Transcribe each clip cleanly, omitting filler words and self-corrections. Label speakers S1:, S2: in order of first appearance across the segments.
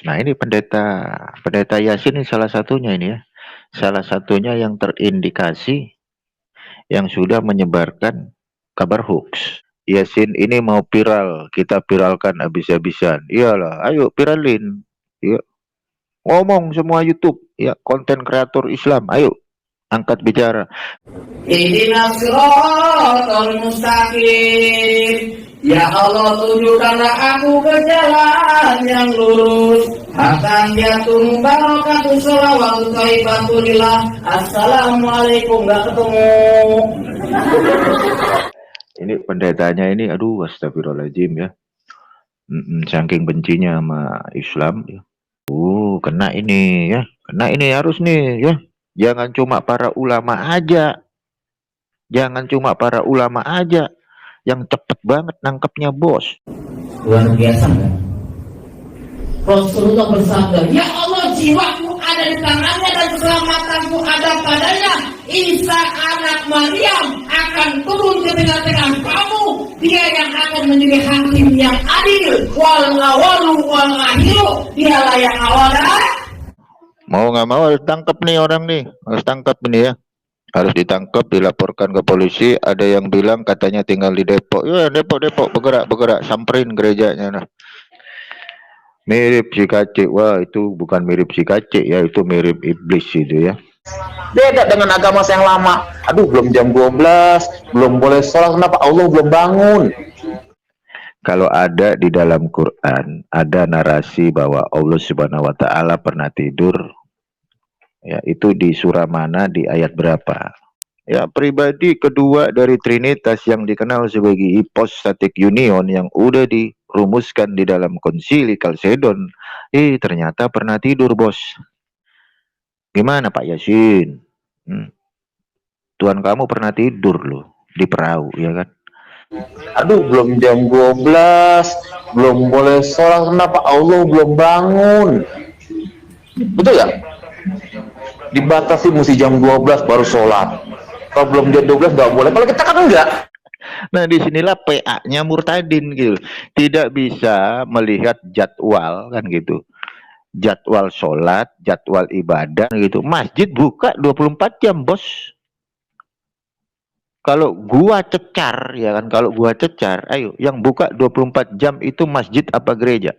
S1: Nah ini pendeta Yasin ini salah satunya ini ya. Salah satunya yang terindikasi yang sudah menyebarkan kabar hoax. Yasin ini mau viral, kita viralkan habis-habisan. Iyalah, ayo viralin. Ya, ngomong semua YouTube, ya konten kreator Islam, ayo angkat bicara.
S2: Ihdinas siratal mustaqim. Ya Allah, tunjukkanlah aku ke jalan yang lurus. Akan jatuh barakatuh sholawatu thayyibatulillah. Assalamualaikum, gak ketemu.
S1: Ini pendetanya ini, aduh astagfirullahaladzim ya. Saking bencinya sama Islam ya. Kena ini ya. Kena ini harus nih ya. Jangan cuma para ulama aja. Jangan cuma para ulama aja yang cepet banget nangkepnya, bos.
S2: Luar biasa kan? Rasulullah bersabda, ya Allah, jiwaku ada di tangannya dan keselamatanku ada padanya. Isa anak Maryam akan turun ke tengah-tengah kamu. Dia yang akan menjadi hakim yang adil. Wal awalu wal akhiru. Dialah yang awal dan
S1: mau nggak mau harus tangkap nih orang nih. Harus tangkap ini ya. Harus ditangkap, dilaporkan ke polisi. Ada yang bilang katanya tinggal di Depok. Ya Depok, bergerak, samperin gerejanya. Nah. Mirip si Kacik. Wah itu bukan mirip si Kacik ya, itu mirip iblis itu ya.
S3: Beda dengan agama yang lama. Aduh, belum jam 12, belum boleh sholat, kenapa Allah belum bangun?
S1: Kalau ada di dalam Quran, ada narasi bahwa Allah Subhanahu wa Ta'ala pernah tidur. Ya, itu di surah mana, di ayat berapa? Ya, pribadi kedua dari Trinitas yang dikenal sebagai hypostatic union yang udah dirumuskan di dalam konsili Kalsedon, ternyata pernah tidur, bos. Gimana Pak Yasin? Tuhan kamu pernah tidur loh di perahu, ya kan?
S3: Aduh, belum jam 12, belum boleh sholat, kenapa Allah belum bangun? Betul ya? Dibatasi mesti jam 12 baru sholat. Kalau belum jam 12 nggak boleh. Kalau kita kan enggak.
S1: Nah disinilah PA-nya murtadin gitu. Tidak bisa melihat jadwal kan gitu. Jadwal sholat, jadwal ibadah gitu. Masjid buka 24 jam, bos. Kalau gua cecar, ya kan, kalau gua cecar, ayo, yang buka 24 jam itu masjid apa gereja?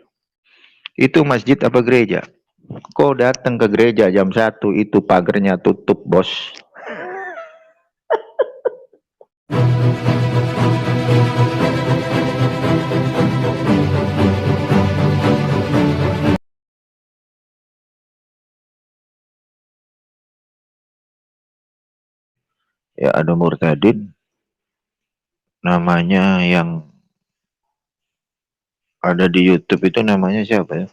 S1: Itu masjid apa gereja? Kok datang ke gereja jam 1 itu pagernya tutup, bos. Ya ada murtadin namanya yang ada di YouTube itu namanya siapa ya?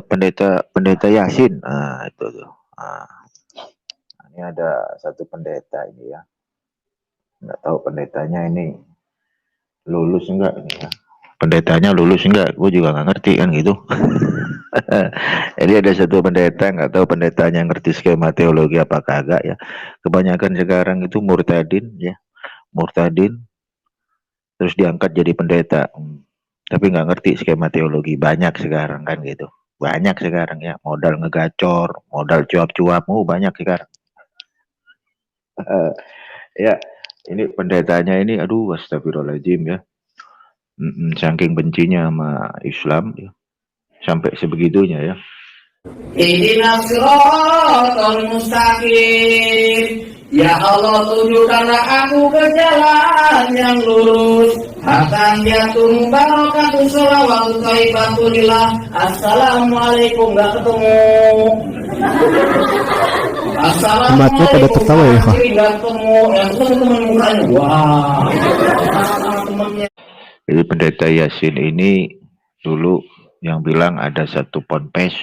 S1: Pendeta Yasin. Nah, itu tuh. Nah, ini ada satu pendeta ini ya. Nggak tahu pendetanya ini lulus enggak ini ya. Pendetanya lulus enggak? Gue juga nggak ngerti kan gitu. Jadi ada satu pendeta, nggak tahu pendetanya ngerti skema teologi apa kagak ya. Kebanyakan sekarang itu murtadin ya. Murtadin terus diangkat jadi pendeta. Tapi nggak ngerti skema teologi. Banyak sekarang kan gitu. Banyak sekarang ya. Modal ngegacor, modal cuap-cuap, banyak sekarang. Ya, ini pendetanya ini, aduh astagfirullahaladzim ya. Saking bencinya sama Islam ya. Sampai sebegitunya ya.
S2: Ihdinas siratal mustaqim. Ya Allah, tunjukkanlah aku ke jalan yang lurus. Akan jatuh barakatuh sholawatu thayyibatulillah. Assalamualaikum, gak ketemu.
S4: Umatnya pada tertawa ya, Pak.
S2: Gak ketemu, yang ketemu teman mukanya. Wah.
S1: Jadi pendeta Yasin ini dulu yang bilang ada satu ponpes,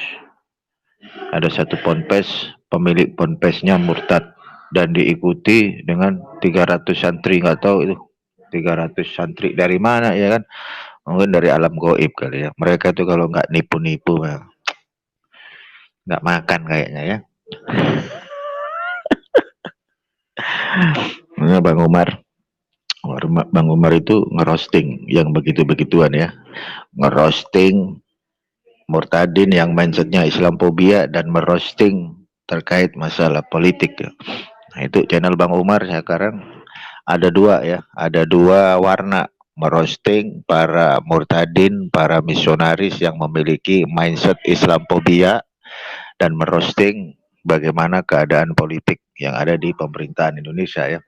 S1: pemilik ponpesnya murtad dan diikuti dengan 300 santri, nggak tahu itu 300 santri dari mana ya kan, mungkin dari alam gaib kali ya. Mereka tuh kalau nggak nipu-nipu nggak makan kayaknya ya. Bang Umar itu ngerosting yang begitu-begituan ya, ngerosting murtadin yang mindsetnya Islamophobia dan merosting terkait masalah politik ya. Nah, itu channel Bang Umar sekarang ada dua ya, ada dua warna, merosting para murtadin, para misionaris yang memiliki mindset Islamophobia dan merosting bagaimana keadaan politik yang ada di pemerintahan Indonesia ya.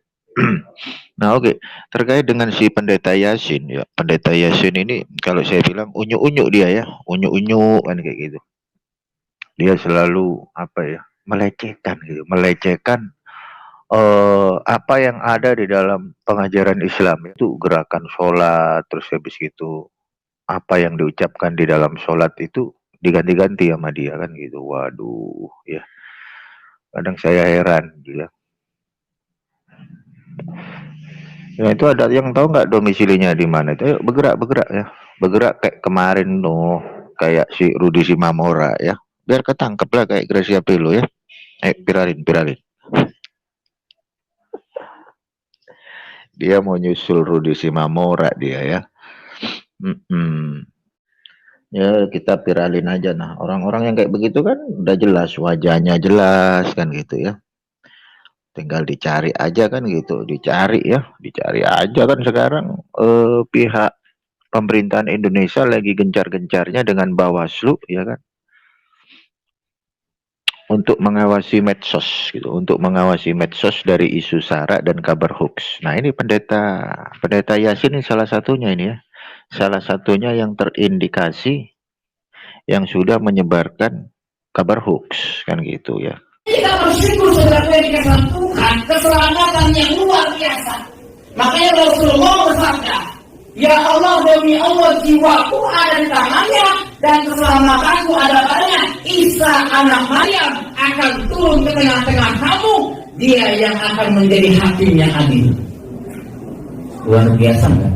S1: Nah oke, terkait dengan si pendeta Yasin ya, pendeta Yasin ini kalau saya bilang unyu-unyu dia ya, unyu-unyu kan kayak gitu. Dia selalu apa ya, melecehkan gitu, melecehkan apa yang ada di dalam pengajaran Islam itu, gerakan sholat, terus habis gitu apa yang diucapkan di dalam sholat itu diganti-ganti sama dia kan gitu. Waduh ya, kadang saya heran gila. Ya itu ada yang tahu nggak domisilinya di mana itu? Ayo bergerak ya, bergerak kayak kemarin tuh, kayak si Rudi Simamora ya, biar ketangkep lah kayak Gracia Pelo ya. Piralin. Dia mau nyusul Rudi Simamora dia ya. Ya kita viralin aja. Nah orang-orang yang kayak begitu kan udah jelas wajahnya, jelas kan gitu ya, tinggal dicari aja kan gitu, dicari aja kan sekarang. Pihak pemerintahan Indonesia lagi gencar-gencarnya dengan Bawaslu ya kan, untuk mengawasi medsos gitu, untuk mengawasi medsos dari isu sara dan kabar hoax. Nah ini pendeta Yasin ini salah satunya ini ya, salah satunya yang terindikasi yang sudah menyebarkan kabar hoax kan gitu ya.
S2: Kita bersyukur saudara dikasih Tuhan keselamatan yang luar biasa. Makanya Rasulullah bersabda, ya Allah, demi Allah jiwaku ada di tangannya dan keselamatanku ada padanya. Isa anak Maryam akan turun ke tengah-tengah kamu. Dia yang akan menjadi hakim yang adil. Luar biasa kan?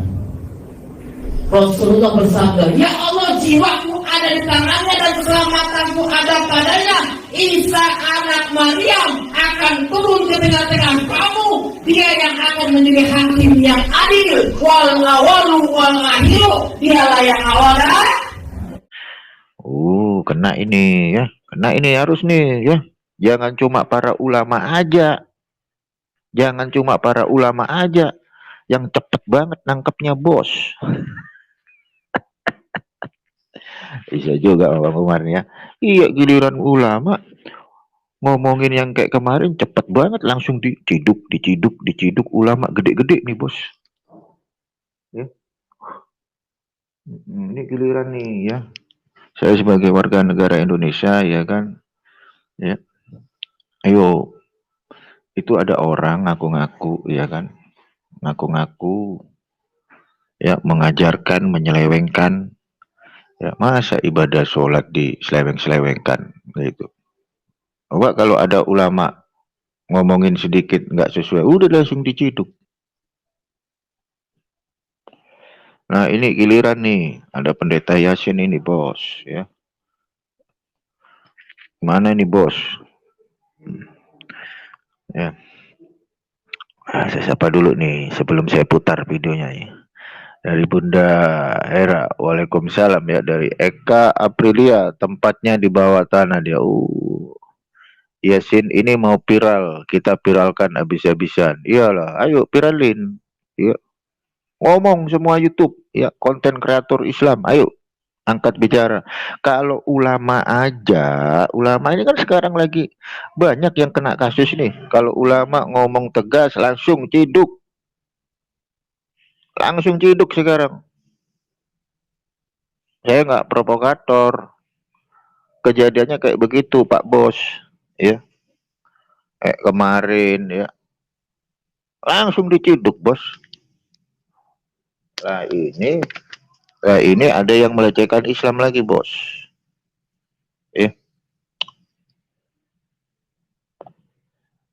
S2: Rasulullah bersabda, ya Allah, jiwaku ada di tangannya dan keselamatanku ada padanya. Isa anak Maryam akan turun ke tengah-tengah kamu. Dia yang akan menjadi hakim yang adil. Wal awalu wal akhiru. Dialah yang awal dan
S1: kena ini ya, kena ini harus nih ya. Jangan cuma para ulama aja. Jangan cuma para ulama aja yang cepet banget nangkepnya bos. Bisa juga Bang Umar ya. Iya, giliran ulama ngomongin yang kayak kemarin cepet banget, langsung diciduk ulama gede-gede nih bos. Ya. Ini giliran nih ya. Saya sebagai warga negara Indonesia ya kan. Ya. Ayo, itu ada orang ngaku-ngaku ya kan. Ngaku-ngaku ya mengajarkan, menyelewengkan. Ya, masa ibadah sholat diseleweng-selewengkan gitu. Coba kalau ada ulama ngomongin sedikit nggak sesuai, udah langsung diciduk. Nah ini giliran nih, ada pendeta Yasin ini bos ya. Mana nih bos? Ya. Saya sapa dulu nih sebelum saya putar videonya ya. Dari Bunda Hera, waalaikumsalam ya. Dari Eka Aprilia, tempatnya di bawah tanah dia. Yasin ini mau viral, kita viralkan habis-habisan. Iyalah, ayo viralin. Ya. Ngomong semua YouTube, ya konten kreator Islam, ayo angkat bicara. Kalau ulama aja, ulama ini kan sekarang lagi banyak yang kena kasus nih. Kalau ulama ngomong tegas langsung ciduk. Langsung ciduk sekarang. Saya nggak provokator. Kejadiannya kayak begitu Pak Bos, ya. Kemarin ya. Langsung diciduk bos. Nah ini ada yang melecehkan Islam lagi bos. Ya.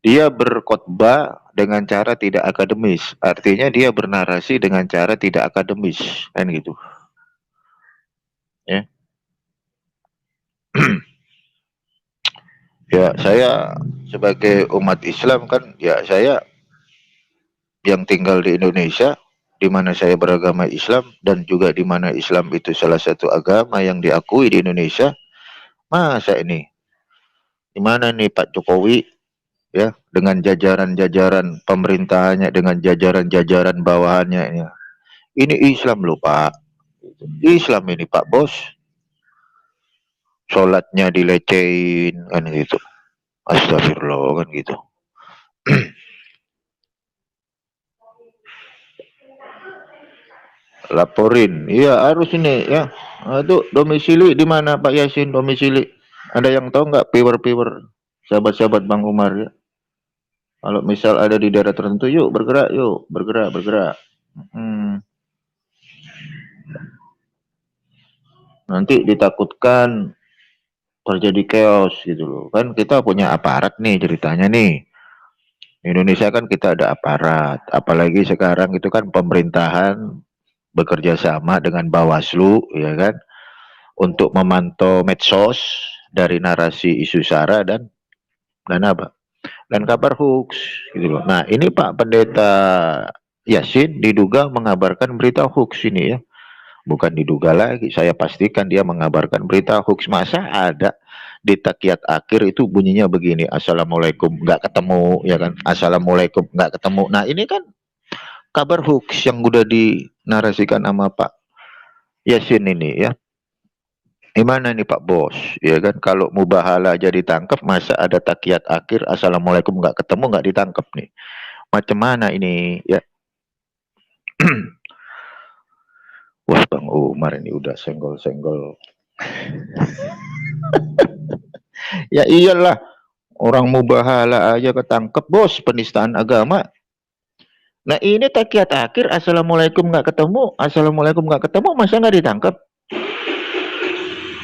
S1: Dia berkhotbah dengan cara tidak akademis. Artinya dia bernarasi dengan cara tidak akademis. Kan gitu. Ya. Ya saya sebagai umat Islam kan, ya saya yang tinggal di Indonesia, di mana saya beragama Islam dan juga di mana Islam itu salah satu agama yang diakui di Indonesia. Masa ini di mana nih Pak Jokowi ya dengan jajaran-jajaran pemerintahannya, dengan jajaran-jajaran bawahannya ini Islam loh Pak. Islam ini Pak Bos. Sholatnya dilecehin kan gitu. Astagfirullah kan gitu. Laporin, iya harus ini ya. Itu domisili di mana Pak Yasin domisili? Ada yang tahu nggak piwer-piwer sahabat-sahabat Bang Umar ya? Kalau misal ada di daerah tertentu, yuk bergerak, yuk bergerak. Nanti ditakutkan terjadi chaos gitu loh. Kan kita punya aparat nih ceritanya nih. Indonesia kan kita ada aparat, apalagi sekarang itu kan pemerintahan bekerja sama dengan Bawaslu ya kan untuk memantau medsos dari narasi isu sara dan apa dan kabar hoax gitu loh. Nah ini Pak Pendeta Yasin diduga mengabarkan berita hoax ini ya, bukan diduga lagi, saya pastikan dia mengabarkan berita hoax. Masa ada di takiat akhir itu bunyinya begini, assalamualaikum nggak ketemu ya kan, assalamualaikum nggak ketemu. Nah ini kan kabar hoax yang udah dinarasikan sama Pak Yasin ini ya. Gimana nih Pak Bos? Ya kan kalau mubahala aja ditangkap, masa ada takiat akhir assalamualaikum nggak ketemu nggak ditangkap nih? Macam mana ini ya? Wah Bang Umar ini udah senggol-senggol. Ya iyalah, orang mubahala aja ketangkep Bos, penistaan agama. Nah ini takiat akhir assalamualaikum nggak ketemu, assalamualaikum nggak ketemu, masa nggak ditangkap?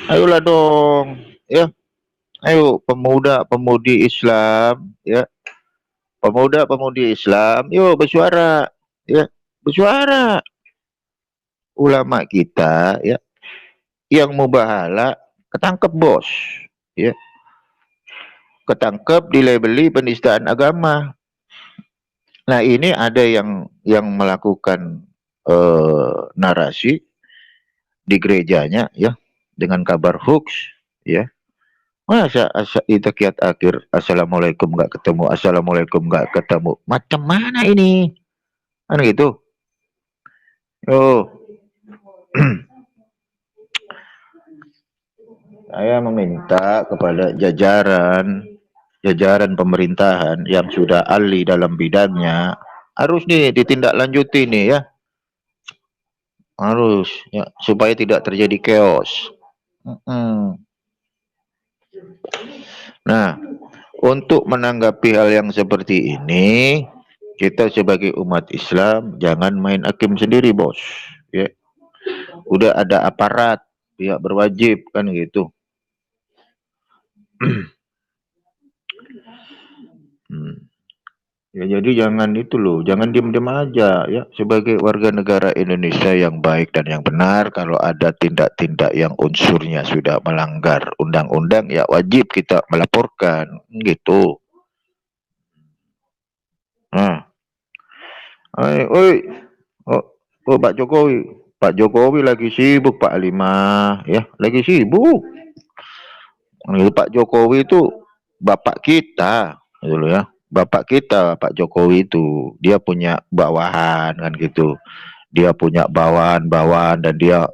S1: Ayolah dong ya, ayo pemuda-pemudi Islam ya, pemuda-pemudi Islam, yuk bersuara ya, bersuara. Ulama kita ya yang mubahala ketangkep Bos ya, ketangkep dilabeli penistaan agama. Nah ini ada yang melakukan narasi di gerejanya ya dengan kabar hoax ya. Masa takiat akhir assalamualaikum nggak ketemu, assalamualaikum nggak ketemu, macam mana ini kan gitu. Saya meminta kepada jajaran pemerintahan yang sudah ahli dalam bidangnya, harus nih ditindaklanjuti nih ya, harus ya, supaya tidak terjadi chaos. Nah untuk menanggapi hal yang seperti ini, kita sebagai umat Islam jangan main hakim sendiri Bos ya. Udah ada aparat, pihak berwajib kan gitu. Ya jadi jangan itu loh, jangan diam-diam aja ya. Sebagai warga negara Indonesia yang baik dan yang benar, kalau ada tindak-tindak yang unsurnya sudah melanggar undang-undang ya wajib kita melaporkan gitu. Nah, Pak Jokowi lagi sibuk Pak Halimah ya, lagi sibuk. Pak Jokowi itu bapak kita gitu loh ya. Bapak kita Pak Jokowi itu dia punya bawahan kan gitu, dia punya bawahan dan dia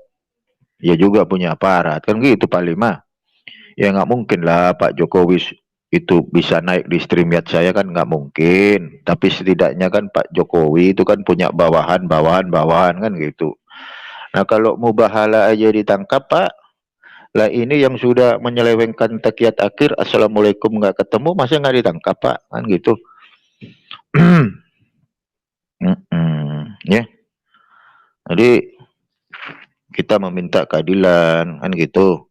S1: juga punya aparat kan gitu Pak Lima. Ya nggak mungkin lah Pak Jokowi itu bisa naik di StreamYard saya kan, nggak mungkin. Tapi setidaknya kan Pak Jokowi itu kan punya bawahan kan gitu. Nah kalau mubahala aja ditangkap Pak, lah ini yang sudah menyelewengkan takiat akhir assalamualaikum nggak ketemu, masa nggak ditangkap Pak kan gitu. Ya jadi kita meminta keadilan kan gitu.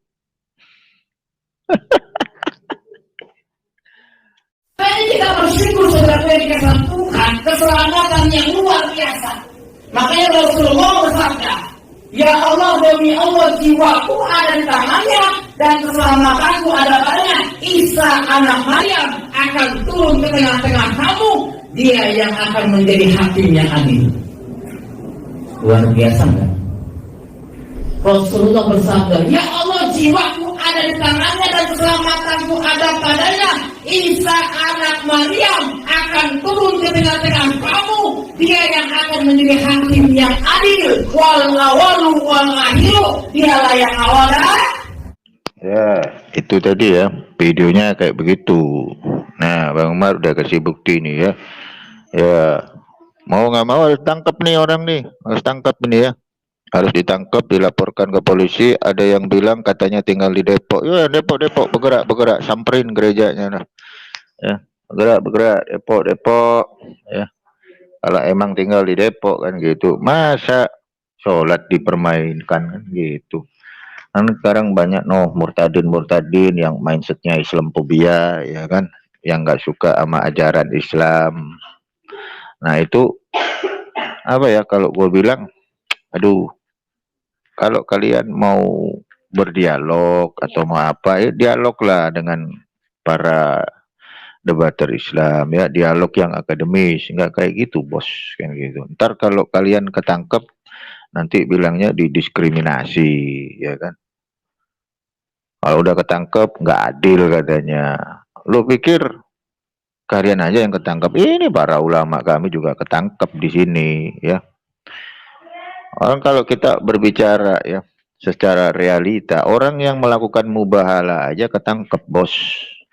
S2: Jadi kita bersyukur saudara yang dikasih Tuhan keselamatan yang luar biasa. Makanya Rasulullah bersabda, ya Allah, demi Allah jiwaku ada di tangannya dan keselamatanku ada padanya. Isa anak Maryam akan turun ke tengah-tengah kamu, dia yang akan menjadi hakim yang adil. Luar biasa kan? Rasulullah bersabda, ya Allah, jiwaku ada di tangannya dan keselamatanku ada padanya. Isa anak Maryam akan turun ke tengah-tengah kamu. Dia yang akan menjadi hakim yang adil. Wal awalu wal akhiru. Dialah yang awal dan
S1: Ya, itu tadi ya, videonya kayak begitu. Nah, Bang Umar udah kasih bukti nih ya. Ya, mau nggak mau harus tangkap nih orang nih, harus tangkap ini ya. Harus ditangkap, dilaporkan ke polisi. Ada yang bilang katanya tinggal di Depok. Ya, Depok, bergerak, samperin gerejanya. Nah. Ya, bergerak, Depok. Ya, kalau emang tinggal di Depok kan gitu. Masa sholat dipermainkan kan gitu. Kan sekarang banyak murtadin yang mindsetnya Islamophobia, ya kan, yang nggak suka sama ajaran Islam. Nah itu apa ya, kalau gue bilang, aduh, kalau kalian mau berdialog atau mau apa ya, dialoglah dengan para debater Islam ya, dialog yang akademis, nggak kayak gitu bos, kan gitu. Ntar kalau kalian ketangkep nanti bilangnya didiskriminasi, ya kan. Kalau udah ketangkep nggak adil katanya. Lo pikir kalian aja yang ketangkep? Ini para ulama kami juga ketangkep di sini ya. Orang kalau kita berbicara ya secara realita, orang yang melakukan mubahalah aja ketangkep bos,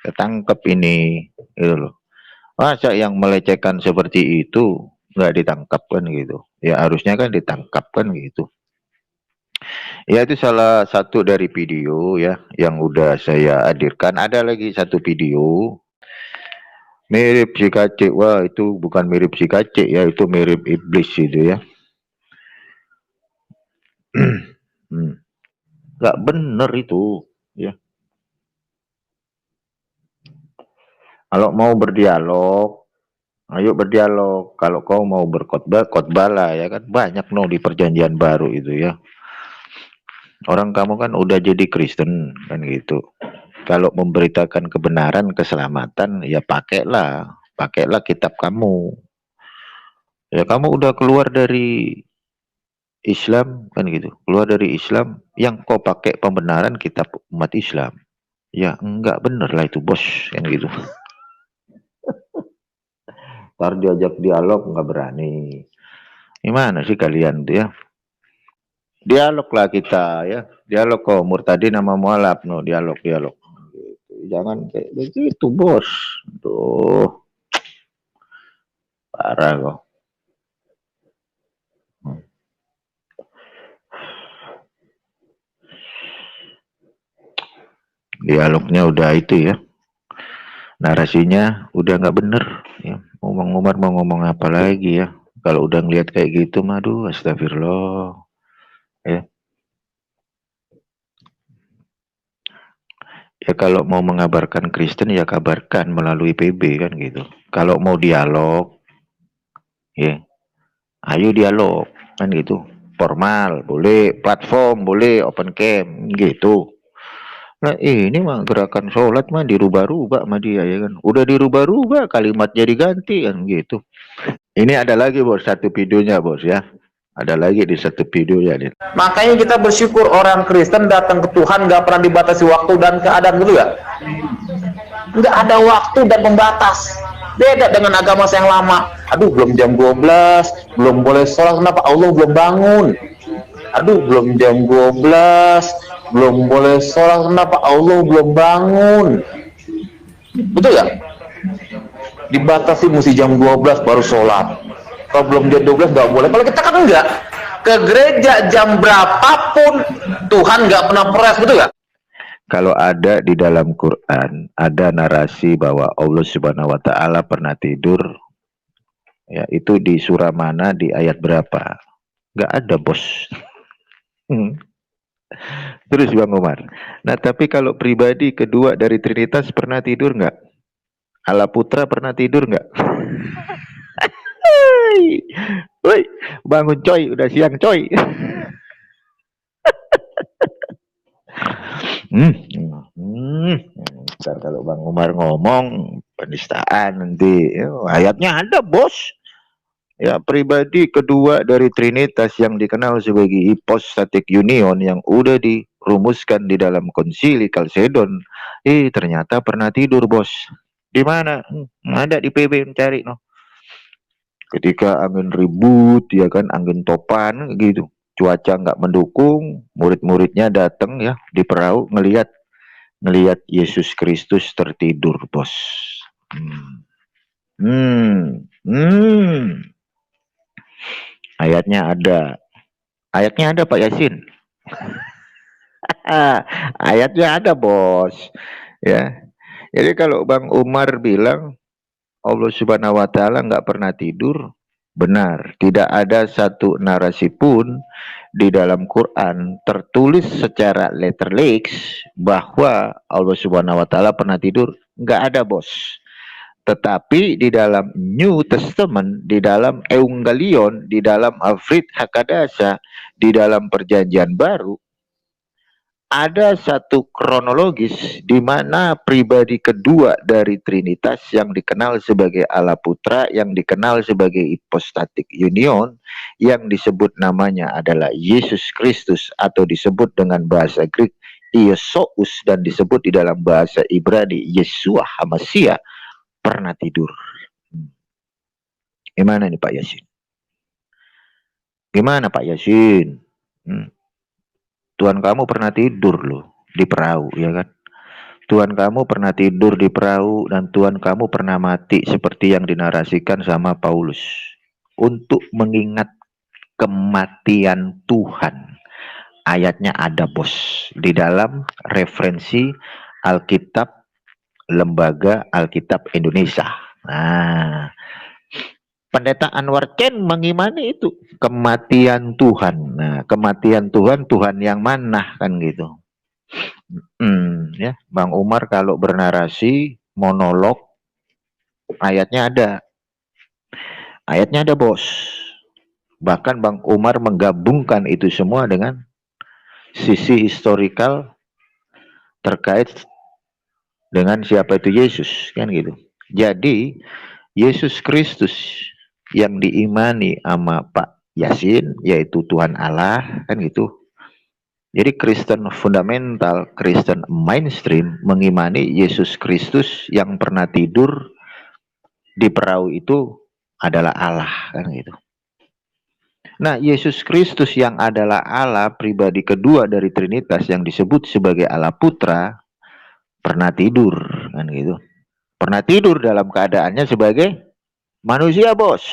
S1: ketangkep ini, gitu loh. Masa yang melecehkan seperti itu nggak ditangkap kan gitu? Ya harusnya kan ditangkap kan gitu. Ya itu salah satu dari video ya yang udah saya hadirkan. Ada lagi satu video mirip si kacik. Wah itu bukan mirip si kacik ya, itu mirip iblis itu ya. Gak bener itu ya. Kalau mau berdialog, ayo berdialog. Kalau kau mau berkhotbah, khotbahlah ya kan. Banyak di perjanjian baru itu ya. Orang kamu kan udah jadi Kristen kan gitu. Kalau memberitakan kebenaran, keselamatan, ya pakailah kitab kamu. Ya kamu udah keluar dari Islam kan gitu, keluar dari Islam, yang kau pakai pembenaran kitab umat Islam. Ya enggak bener lah itu bos, kan gitu. Ntar diajak dialog nggak berani. Gimana sih kalian tuh ya? Dialog lah kita ya, dialog kok murtadin sama mualaf, dialog. Gitu. Jangan kayak begitu bos, tuh parah kok. Dialognya udah itu ya, narasinya udah nggak bener ya. Umar mau ngomong apa lagi ya, kalau udah ngeliat kayak gitu aduh astagfirullah ya. Ya kalau mau mengabarkan Kristen ya kabarkan melalui PB kan gitu. Kalau mau dialog ya ayo dialog kan gitu, formal boleh, platform boleh, open cam gitu. Nah ini mah gerakan sholat mah dirubah-rubah sama dia ya kan. Udah dirubah-rubah kalimatnya diganti kan gitu. Ini ada lagi bos satu videonya bos ya. Ada lagi di satu video ya.
S3: Makanya kita bersyukur orang Kristen datang ke Tuhan gak pernah dibatasi waktu dan keadaan gitu ya. Nggak ada waktu dan pembatas. Beda dengan agama yang lama. Aduh belum jam 12, belum boleh sholat, kenapa Allah belum bangun? Aduh belum jam 12, belum boleh sholat, kenapa Allah belum bangun? Betul ya? Dibatasi mesti jam 12 baru sholat. Kalau belum jam 12 nggak boleh. Kalau kita kan enggak. Ke gereja jam berapapun Tuhan nggak pernah peres, betul ya?
S1: Kalau ada di dalam Quran, ada narasi bahwa Allah Subhanahu wa Ta'ala pernah tidur, ya itu di surah mana, di ayat berapa? Nggak ada bos. Terus Bang Umar. Nah tapi kalau pribadi kedua dari Trinitas pernah tidur nggak? Allah Putra pernah tidur nggak? Woi, bangun coy, udah siang coy. Ntar kalau Bang Umar ngomong penistaan nanti, ayatnya ada bos. Ya, pribadi kedua dari Trinitas yang dikenal sebagai hypostatic union yang udah dirumuskan di dalam konsili Kalsedon, ternyata pernah tidur, bos. Di mana? Ada di PB, mencari, no. Ketika angin ribut, ya kan, angin topan, gitu. Cuaca nggak mendukung, murid-muridnya datang ya di perahu ngelihat Yesus Kristus tertidur, bos. Ayatnya ada Pak Yasin. Ayatnya ada, bos. Ya. Jadi kalau Bang Umar bilang Allah Subhanahu wa taala nggak pernah tidur, benar. Tidak ada satu narasi pun di dalam Quran tertulis secara letterlix bahwa Allah Subhanahu wa taala pernah tidur. Nggak ada, bos. Tetapi di dalam New Testament, di dalam Evangelion, di dalam Avrit Hakadasa, di dalam Perjanjian Baru, ada satu kronologis di mana pribadi kedua dari Trinitas yang dikenal sebagai Allah Putra, yang dikenal sebagai hypostatic union, yang disebut namanya adalah Yesus Kristus atau disebut dengan bahasa Greek Iesous dan disebut di dalam bahasa Ibrani Yeshua HaMashiach, pernah tidur. Gimana nih Pak Yasin? Gimana Pak Yasin? Tuhan kamu pernah tidur loh di perahu, ya kan? Tuhan kamu pernah tidur di perahu dan Tuhan kamu pernah mati seperti yang dinarasikan sama Paulus untuk mengingat kematian Tuhan. Ayatnya ada, bos, di dalam referensi Alkitab Lembaga Alkitab Indonesia. Nah, Pendeta Anwar Chen mengimani itu kematian Tuhan. Nah, kematian Tuhan, Tuhan yang mana kan gitu. Ya, Bang Umar kalau bernarasi monolog, ayatnya ada. Ayatnya ada, bos. Bahkan Bang Umar menggabungkan itu semua dengan sisi historikal terkait dengan siapa itu Yesus, kan gitu. Jadi Yesus Kristus yang diimani sama Pak Yasin yaitu Tuhan Allah, kan gitu. Jadi Kristen fundamental, Kristen mainstream mengimani Yesus Kristus yang pernah tidur di perahu itu adalah Allah, kan gitu. Nah, Yesus Kristus yang adalah Allah, pribadi kedua dari Trinitas yang disebut sebagai Allah Putra, pernah tidur, kan gitu. Pernah tidur dalam keadaannya sebagai manusia, bos.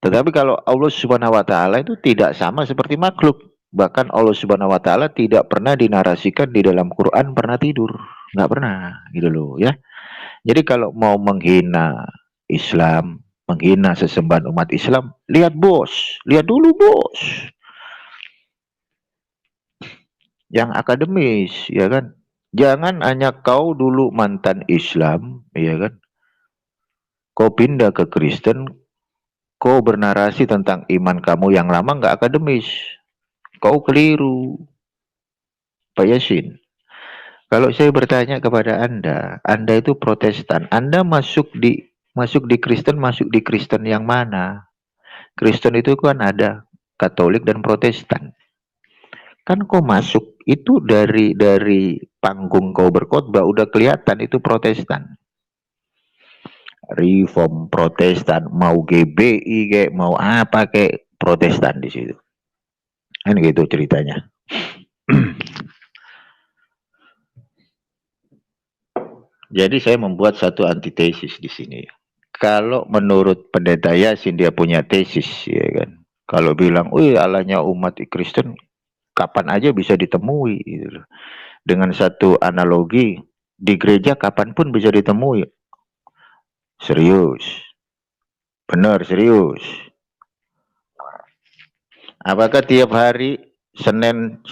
S1: Tetapi kalau Allah Subhanahu wa taala itu tidak sama seperti makhluk. Bahkan Allah Subhanahu wa taala tidak pernah dinarasikan di dalam Quran pernah tidur. Nggak pernah, gitu loh ya. Jadi kalau mau menghina Islam, menghina sesembahan umat Islam, lihat, bos. Lihat dulu, bos. Yang akademis, ya kan? Jangan hanya kau dulu mantan Islam, ya kan? Kau pindah ke Kristen, kau bernarasi tentang iman kamu yang lama nggak akademis. Kau keliru, Pak Yasin. Kalau saya bertanya kepada Anda itu Protestan. Anda masuk di Kristen, masuk di Kristen yang mana? Kristen itu kan ada Katolik dan Protestan. Kan kau masuk itu dari panggung kau berkhotbah udah kelihatan itu Protestan. Reform Protestan, mau GBI kayak mau apa kayak Protestan di situ. Kan gitu ceritanya. Jadi saya membuat satu antitesis di sini. Kalau menurut Pendeta Yasin dia punya tesis, ya kan. Kalau bilang, Allahnya umat Kristen kapan aja bisa ditemui, gitu. Dengan satu analogi di gereja kapanpun bisa ditemui. Serius, benar serius. Apakah tiap hari Senin,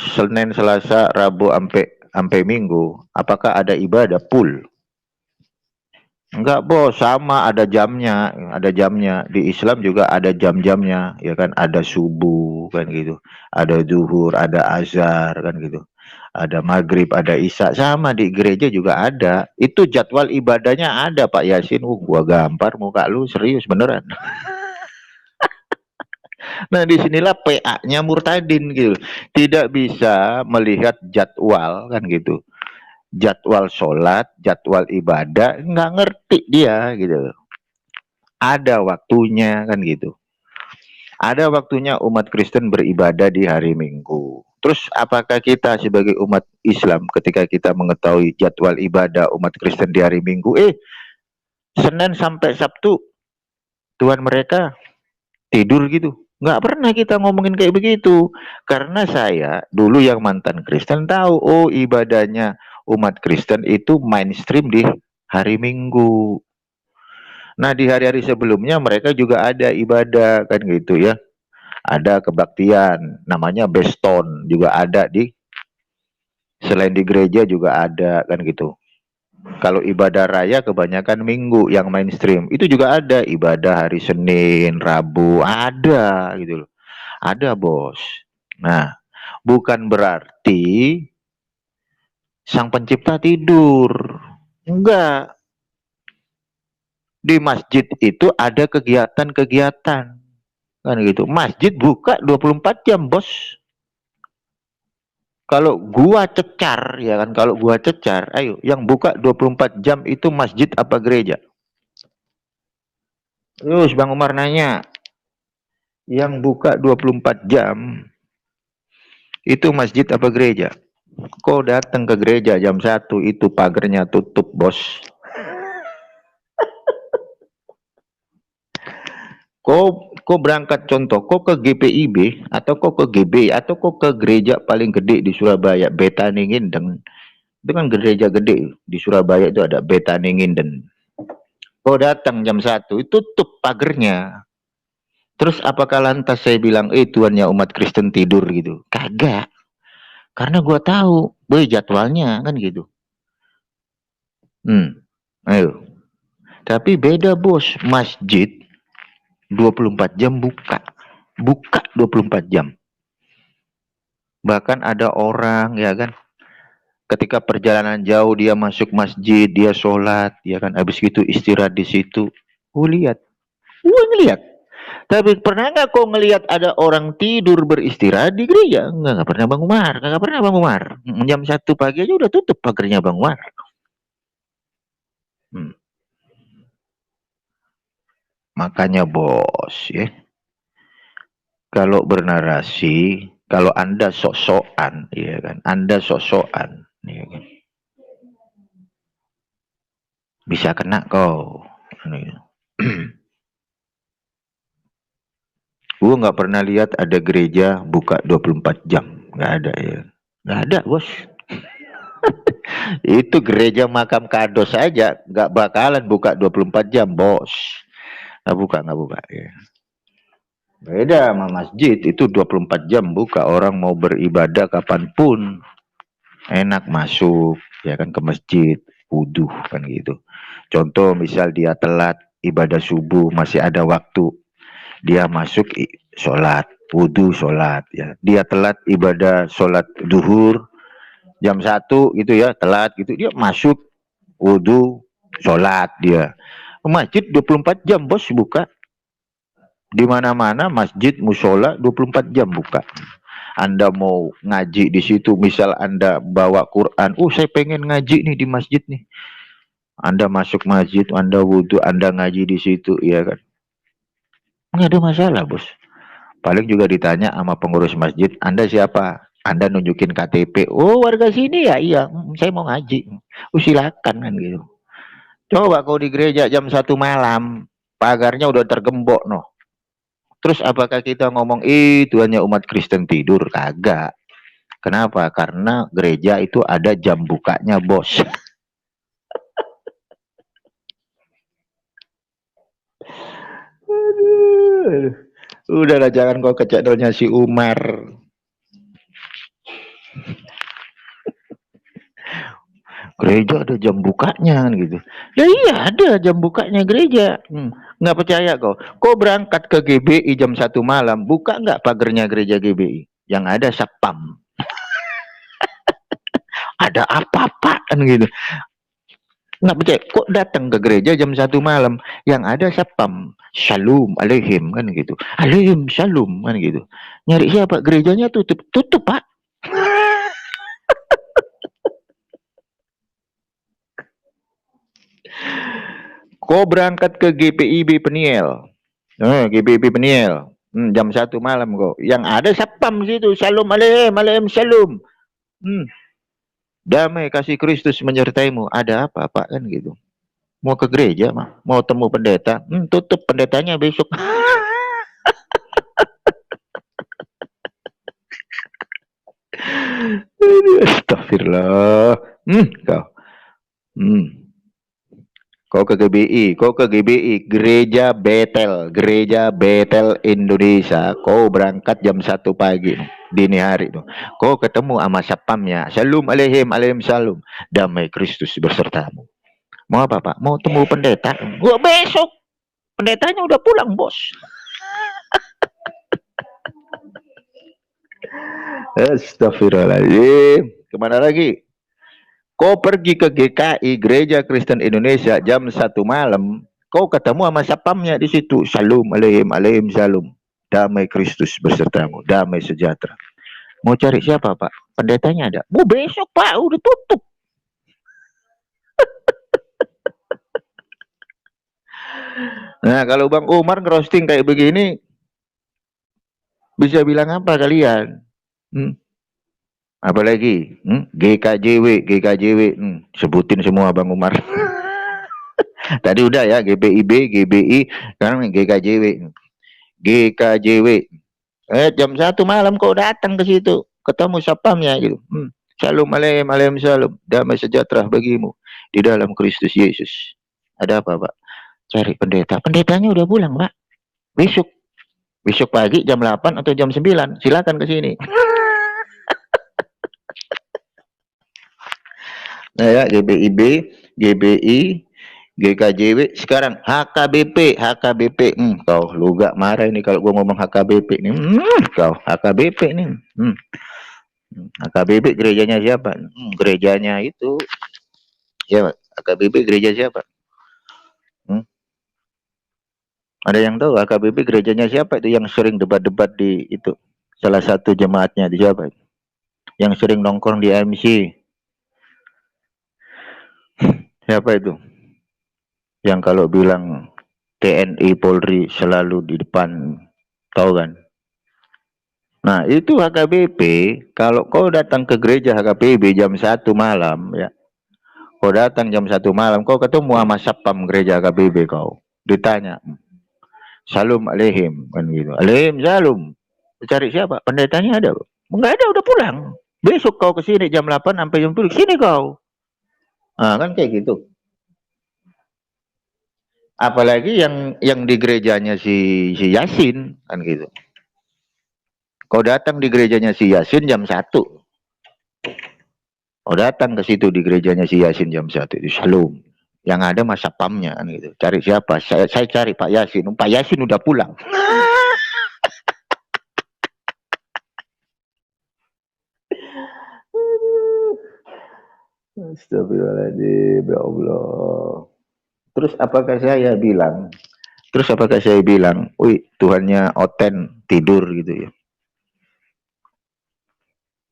S1: Selasa, Rabu sampai Minggu, apakah ada ibadah full? Enggak, bos, sama ada jamnya, Di Islam juga ada jam-jamnya, ya kan, ada subuh kan gitu, ada zuhur, ada azhar kan gitu. ada maghrib, ada isya, sama di gereja juga ada. Itu jadwal ibadahnya ada, Pak Yasin. Gua gampar muka lu, serius beneran. Nah, disinilah PA-nya murtadin gitu. Tidak bisa melihat jadwal kan gitu. Jadwal sholat, jadwal ibadah, nggak ngerti dia gitu. Ada waktunya kan gitu. Ada waktunya umat Kristen beribadah di hari Minggu. Terus apakah kita sebagai umat Islam ketika kita mengetahui jadwal ibadah umat Kristen di hari Minggu, Senin sampai Sabtu Tuhan mereka tidur gitu? Nggak pernah kita ngomongin kayak begitu. Karena saya dulu yang mantan Kristen tahu, oh ibadahnya umat Kristen itu mainstream di hari Minggu. Nah, di hari-hari sebelumnya mereka juga ada ibadah kan gitu ya. Ada kebaktian, namanya Beston juga ada selain di gereja juga ada kan gitu. Kalau ibadah raya kebanyakan Minggu yang mainstream. Itu juga ada ibadah hari Senin, Rabu, ada gitu loh. Ada, Bos. Nah, bukan berarti Sang Pencipta tidur. Enggak. Di masjid itu ada kegiatan-kegiatan. Kan gitu. Masjid buka 24 jam, Bos. Kalau gua cecar, ya kan, kalau gua cecar, ayo, yang buka 24 jam itu masjid apa gereja? Terus Bang Umar nanya, yang buka 24 jam itu masjid apa gereja? Kau datang ke gereja jam 1 itu pagernya tutup, Bos. Kau berangkat contoh, kau ke GPIB atau kau ke GB atau kau ke gereja paling gede di Surabaya, Betaninginden. Itu kan gereja gede di Surabaya, itu ada Betaninginden. Kau datang jam 1 itu tutup pagernya. Terus apakah lantas saya bilang, tuannya umat Kristen tidur gitu? Kagak. Karena gua tahu, boy jadwalnya kan gitu. Ayo. Tapi beda, Bos, masjid 24 jam buka. Buka 24 jam. Bahkan ada orang, ya kan, ketika perjalanan jauh dia masuk masjid, dia sholat, ya kan, habis itu istirahat di situ. Lihat. Ngelihat. Tapi pernah nggak kau ngelihat ada orang tidur beristirahat di gereja? Nggak pernah, Bang Umar. Nggak pernah, Bang Umar. Jam 1 pagi aja udah tutup pagernya, Bang Umar. Makanya, Bos, ya, kalau bernarasi, kalau Anda sok-sokan, ya kan, Anda sok-sokan, ya kan, bisa kena kau. Gue nggak pernah lihat ada gereja buka 24 jam, nggak ada ya, nggak ada, Bos. Itu gereja makam kado saja nggak bakalan buka 24 jam, Bos. Nggak buka ya. Beda sama masjid, itu 24 jam buka, orang mau beribadah kapanpun enak masuk, ya kan, ke masjid, wudhu kan gitu. Contoh misal dia telat ibadah subuh, masih ada waktu, dia masuk sholat, wudhu sholat, ya. Dia telat ibadah sholat duhur jam 1 gitu ya, telat gitu, dia masuk wudhu sholat dia. Masjid 24 jam, Bos, buka. Di mana-mana masjid, musola 24 jam buka. Anda mau ngaji di situ, misal Anda bawa Quran, saya pengen ngaji nih di masjid nih. Anda masuk masjid, Anda wudhu, Anda ngaji di situ, ya kan? Nggak ada masalah, Bos. Paling juga ditanya sama pengurus masjid, Anda siapa? Anda nunjukin KTP, warga sini ya, iya, saya mau ngaji. Silakan kan gitu. Coba kau di gereja jam 1 malam, pagarnya udah tergembok, noh. Terus apakah kita ngomong, tuannya umat Kristen tidur? Kagak. Kenapa? Karena gereja itu ada jam bukanya, Bos. Aduh. Udahlah, jangan kau ke channelnya si Umar. Gereja ada jam bukanya kan gitu. Ya iya, ada jam bukanya gereja. Nggak percaya kau? Kau berangkat ke GBI jam 1 malam, buka nggak pagernya gereja GBI? Yang ada satpam. ada apa Pak kan gitu. Nggak percaya, kok datang ke gereja jam 1 malam, yang ada sapam, shalom alaihim kan gitu, alaihim shalom kan gitu. Nyari siapa? Gerejanya tutup Pak. Kau berangkat ke GPIB Peniel, GPIB Peniel, jam 1 malam kok, yang ada sapam situ, shalom alaihim, alaihim shalom. Damai kasih Kristus menyertaimu. Ada apa Pak kan gitu. Mau ke gereja mah, mau temu pendeta, tutup pendetanya besok. Astagfirullah. Kau. Kau ke GBI, Gereja Betel Indonesia. Kau berangkat jam 1 pagi, dini hari tuh. Kau ketemu sama sapamnya, shalom alaihim, alaihim shalom. Damai Kristus bersertamu. Mau apa Pak? Mau temu pendeta? Gua besok. Pendetanya udah pulang bos. Astagfirullahaladzim. Kemana lagi? Kau pergi ke GKI, Gereja Kristen Indonesia, jam 1 malam. Kau ketemu sama sapamnya di situ. Shalom alaihim, alaihim shalom. Damai Kristus bersertamu. Damai sejahtera. Mau cari siapa Pak? Pendetanya ada. Mau besok Pak, udah tutup. Nah, kalau Bang Umar ngerosting kayak begini, bisa bilang apa kalian? Apalagi GKJW, sebutin semua Bang Umar. Tadi udah ya, GPIB, GBI, sekarang GKJW. GKJW. Jam 1 malam kau datang ke situ, ketemu sapamnya gitu. Shalom alaihim, alaihim shalom. Damai sejahtera bagimu di dalam Kristus Yesus. Ada apa Pak? Cari pendeta. Pendetanya udah pulang Pak. Besok pagi jam 8 atau jam 9. Silakan ke sini. Nah ya, GBIB, GBI, GKJW, sekarang HKBP. Kau lu gak marah ini kalau gua ngomong HKBP nih. Kau HKBP nih. HKBP gerejanya siapa? Gerejanya itu. Ya, HKBP gereja siapa? Ada yang tahu HKBP gerejanya siapa itu yang sering debat-debat di itu? Salah satu jemaatnya di siapa? Yang sering nongkrong di MC. Siapa itu? Yang kalau bilang TNI Polri selalu di depan, tahu kan? Nah, itu HKBP. Kalau kau datang ke gereja HKBP jam 1 malam ya. Kau datang jam 1 malam, kau ketemu sama sapam gereja HKBP kau. Ditanya, Shalom alaihim kan gitu. Alaihim shalom. Cari siapa? Pendetanya ada? Enggak ada, udah pulang. Besok kau ke sini jam 8 sampai jam 10. Sini kau. Nah, kan kayak gitu. Apalagi yang di gerejanya si Yasin kan gitu. Kau datang di gerejanya si Yasin jam 1. Kau datang ke situ di gerejanya si Yasin jam 1 itu shalom. Yang ada masa pamnya kan gitu. Cari siapa? Saya cari Pak Yasin. Pak Yasin udah pulang. Astagfirullahaladzim, ya Allah. Terus apakah saya bilang, wih Tuhannya Oten tidur gitu ya?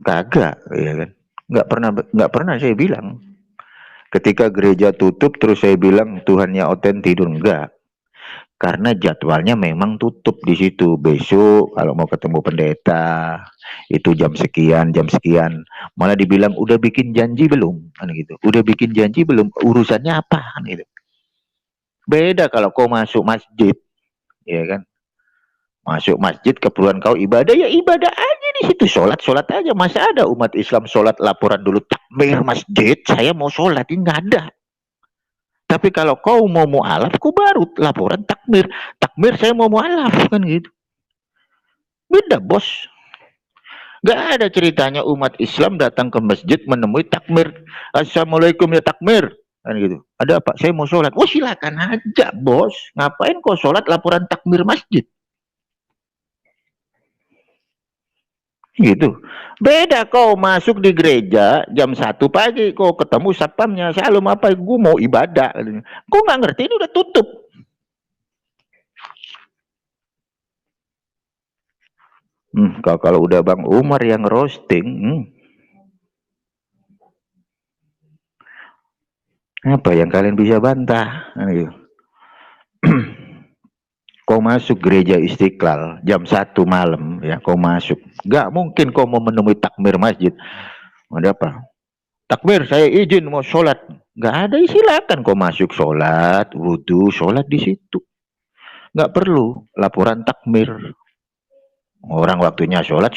S1: Kagak, ya kan? Nggak pernah saya bilang. Ketika gereja tutup terus saya bilang Tuhannya Oten tidur, enggak. Karena jadwalnya memang tutup di situ. Besok kalau mau ketemu pendeta itu jam sekian. Malah dibilang udah bikin janji belum? Kan gitu. Udah bikin janji belum? Urusannya apa? Kan gitu. Beda kalau kau masuk masjid, ya kan? Masuk masjid keperluan kau ibadah ya ibadah aja di situ, sholat aja. Masa ada umat Islam sholat laporan dulu takbir masjid, saya mau sholat, ini nggak ada. Tapi kalau kau mau mu'alaf, kau baru laporan takbir saya mau mu'alaf kan gitu. Beda bos. Nggak ada ceritanya umat Islam datang ke masjid menemui takbir, assalamualaikum ya takbir kan gitu. Ada apa? Saya mau sholat. Oh silakan aja bos. Ngapain kau sholat laporan takbir masjid? Gitu. Beda kau masuk di gereja jam 1 pagi, kau ketemu satpamnya, "Shalom, apa? Gue mau ibadah." Kau nggak ngerti, ini udah tutup. Kalau udah Bang Umar yang roasting, apa yang kalian bisa bantah? Gitu. Kau masuk gereja Istiqlal jam 1 malam, ya kau masuk. Gak mungkin kau mau menemui takmir masjid. Ada apa? Takmir, saya izin mau sholat. Gak ada, silakan kau masuk sholat, wudhu, sholat di situ. Gak perlu laporan takmir. Orang waktunya sholat.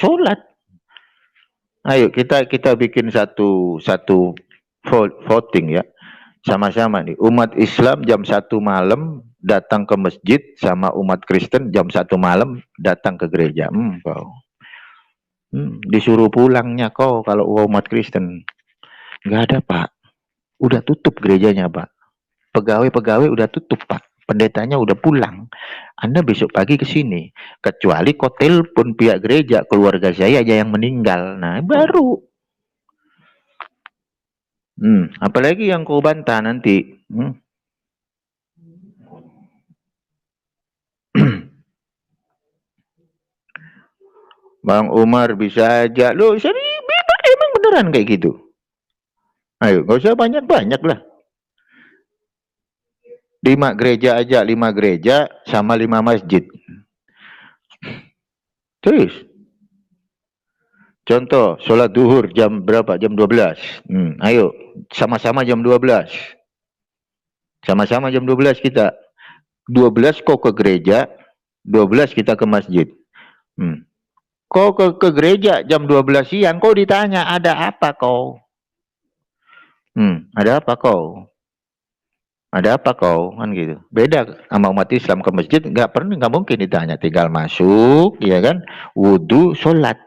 S1: Ayo kita bikin satu voting ya. Sama-sama nih, umat Islam jam 1 malam datang ke masjid, sama umat Kristen jam 1 malam datang ke gereja. Kau disuruh pulangnya kau kalau umat Kristen. Nggak ada, Pak. Udah tutup gerejanya, Pak. Pegawai-pegawai udah tutup, Pak. Pendetanya udah pulang. Anda besok pagi ke sini. Kecuali kau telepon pihak gereja, keluarga saya aja yang meninggal. Nah, baru. Apalagi yang kau bantah nanti. Bang Umar bisa aja. Loh, emang beneran kayak gitu? Ayo, gak usah banyak-banyak lah. 5 gereja aja, 5 gereja sama 5 masjid. Terus. Contoh, sholat duhur jam berapa? Jam 12. Ayo, sama-sama jam 12. Sama-sama jam 12 kita. 12 kau ke gereja, 12 kita ke masjid. Kau ke gereja jam 12 siang, kau ditanya, ada apa kau? Ada apa kau? Ada apa kau? Kan gitu. Beda sama umat Islam ke masjid, nggak mungkin ditanya, tinggal masuk, ya kan? Wudhu, sholat.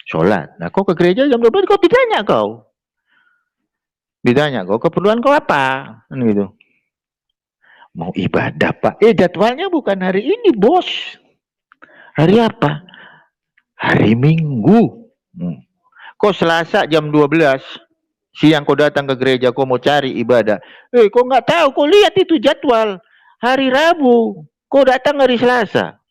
S1: Sholat. Nah, kau ke gereja jam 12, kau ditanya kau. Ditanya kau, keperluan kau apa? Kan gitu. Mau ibadah, Pak. Jadwalnya bukan hari ini, bos. Hari apa? Hari Minggu. Kau Selasa jam 12 siang kau datang ke gereja, kau mau cari ibadah. Kau nggak tahu, kau lihat itu jadwal. Hari Rabu, kau datang hari Selasa.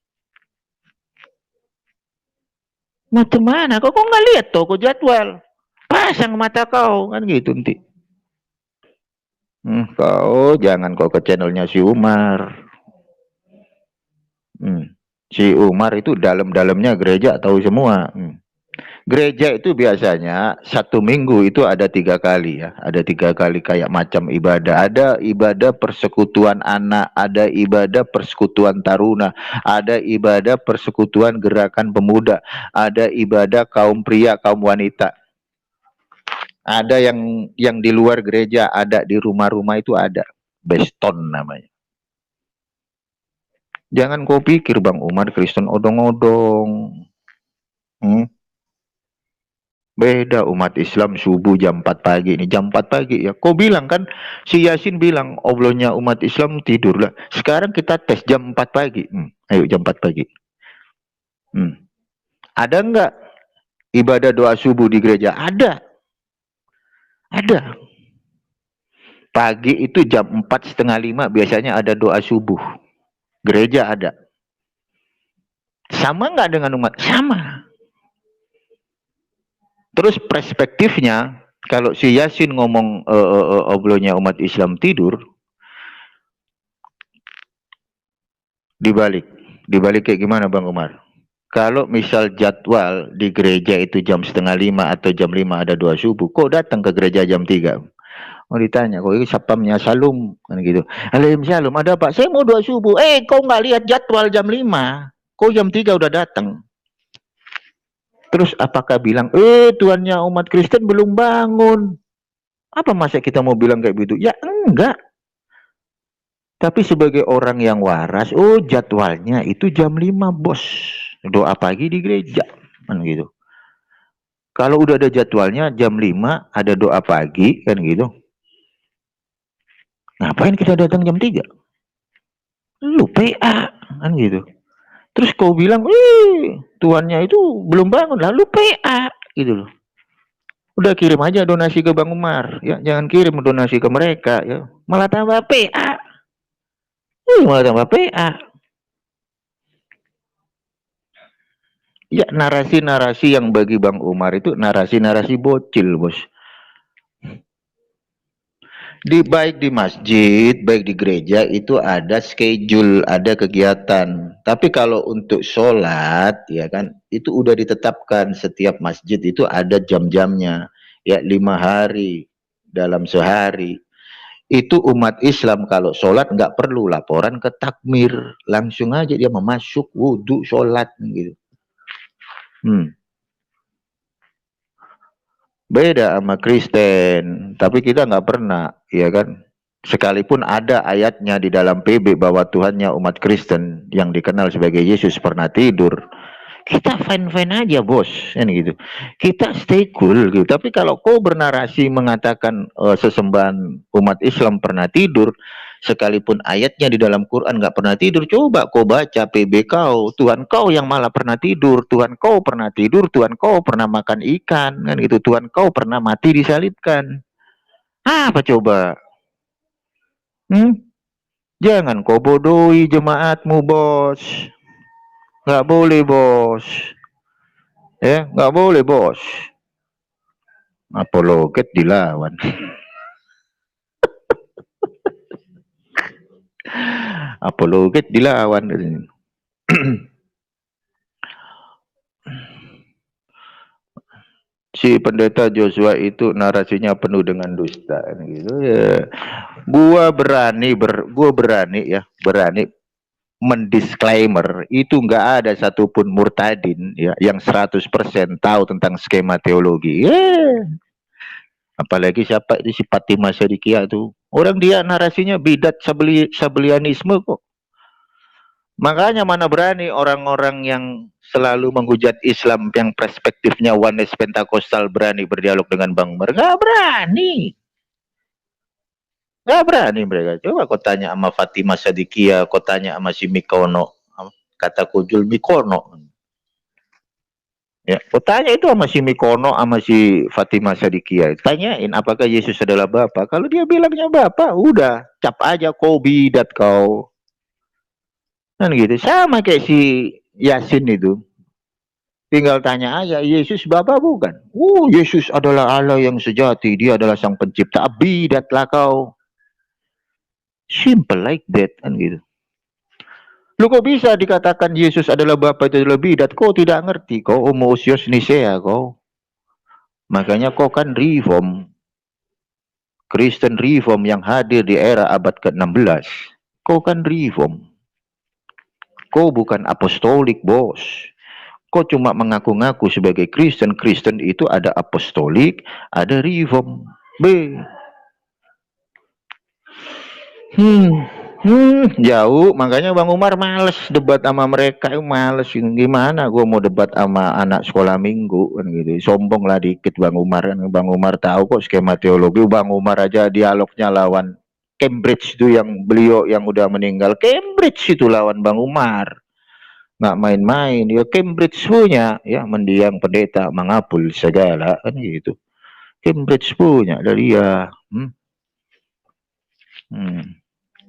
S1: Macam mana? Kau nggak lihat tuh, kau jadwal. Pasang mata kau, kan gitu nanti. Kau jangan kau ke channelnya si Umar. Si Umar itu dalam-dalamnya gereja tahu semua. Gereja itu biasanya 1 minggu itu ada 3 kali ya. Ada 3 kali kayak macam ibadah. Ada ibadah persekutuan anak, ada ibadah persekutuan taruna, ada ibadah persekutuan gerakan pemuda, ada ibadah kaum pria, kaum wanita. Ada yang di luar gereja, ada di rumah-rumah itu ada. Beston namanya. Jangan kau pikir Bang Umar Kristen odong-odong. Beda umat Islam subuh jam 4 pagi ini, jam 4 pagi ya. Kau bilang kan, si Yasin bilang Allahnya umat Islam tidur lah. Sekarang kita tes jam 4 pagi. Ayo jam 4 pagi. Ada enggak ibadah doa subuh di gereja? Ada. Ada. Pagi itu jam 4:30 biasanya ada doa subuh. Gereja ada. Sama enggak dengan umat? Sama. Terus perspektifnya, kalau si Yasin ngomong Allahnya umat Islam tidur, dibalik kayak gimana Bang Umar? Kalau misal jadwal di gereja itu jam 4:30 atau jam 5 ada doa subuh, kok datang ke gereja jam 3? Oh ditanya, kok ini satpamnya Shalom kan gitu. Shalom, ada Pak? Saya mau doa subuh. Kau nggak lihat jadwal jam 5? Kau jam 3 udah datang. Terus apakah bilang, tuannya umat Kristen belum bangun? Apa masa kita mau bilang kayak begitu? Ya enggak. Tapi sebagai orang yang waras, jadwalnya itu jam 5 bos. Doa pagi di gereja. Kan gitu. Kalau udah ada jadwalnya jam 5 ada doa pagi kan gitu. Ngapain kita datang jam 3? Lu PA kan gitu. Terus kau bilang, tuannya itu belum bangun, lalu PA gitu loh. Udah kirim aja donasi ke Bang Umar, ya jangan kirim donasi ke mereka, ya malah tambah PA, malah tambah PA. Ya narasi-narasi yang bagi Bang Umar itu narasi-narasi bocil, bos. Baik di masjid, baik di gereja itu ada schedule, ada kegiatan. Tapi kalau untuk sholat, ya kan, itu udah ditetapkan setiap masjid itu ada jam-jamnya, ya 5 hari dalam sehari. Itu umat Islam kalau sholat nggak perlu laporan ke takmir, langsung aja dia memasuk wudhu sholat gitu. Beda sama Kristen, tapi kita nggak pernah, ya kan? Sekalipun ada ayatnya di dalam PB bahwa Tuhannya umat Kristen yang dikenal sebagai Yesus pernah tidur, kita fine-fine aja, bos, kan gitu. Kita stay cool gitu. Tapi kalau kau bernarasi mengatakan sesembahan umat Islam pernah tidur, sekalipun ayatnya di dalam Quran nggak pernah tidur, coba kau baca PB kau, Tuhan kau yang malah pernah tidur, Tuhan kau pernah tidur, Tuhan kau pernah makan ikan, kan gitu, Tuhan kau pernah mati disalibkan. Apa coba? Jangan kau bodohi jemaatmu, bos. Nggak boleh, bos. Ya, nggak boleh, bos. Apologet dilawan. Apologet dilawan. Si pendeta Joshua itu narasinya penuh dengan dusta gitu ya. Gua berani mendisklaimer itu nggak ada satupun murtadin ya yang 100% tahu tentang skema teologi. Apalagi siapa itu si Fatimah Sadiqiyah tuh. Orang dia narasinya bidat sabelianisme kok. Makanya mana berani orang-orang yang selalu menghujat Islam yang perspektifnya oneness Pentakostal berani berdialog dengan Bang Umar. Nggak berani. Nggak berani mereka. Coba kau tanya sama Fatimah Sadiqiyah, kau tanya sama si Mikono, kata Kujul Mikono. Ya, kau tanya itu sama si Mikono, sama si Fatimah Sadiqiyah. Tanyain apakah Yesus adalah Bapa. Kalau dia bilangnya Bapa, udah cap aja kau bidat kau. Kan gitu. Sama kayak si Yasin itu. Tinggal tanya aja, Yesus Bapa bukan? Yesus adalah Allah yang sejati, dia adalah sang pencipta. Bidatlah kau. Simple like that, kan gitu. Lu kok bisa dikatakan Yesus adalah Bapa itu adalah bidat? Kau tidak ngerti, kau homoousios Nisea kau. Makanya kau kan reform. Kristen reform yang hadir di era abad ke-16. Kau kan reform. Kau bukan apostolik, bos. Kau cuma mengaku-ngaku sebagai Kristen. Kristen itu ada apostolik, ada reform. Jauh, makanya Bang Umar males debat sama mereka, males. Gimana gue mau debat sama anak sekolah minggu kan gitu. Sombong lah dikit Bang Umar kan. Bang Umar tahu kok skema teologi. Bang Umar aja dialognya lawan Cambridge itu yang beliau yang udah meninggal. Cambridge itu lawan Bang Umar. Nggak main-main. Ya Cambridge punya ya mendiang pendeta mengapul segala kan gitu. Cambridge punya dari dia.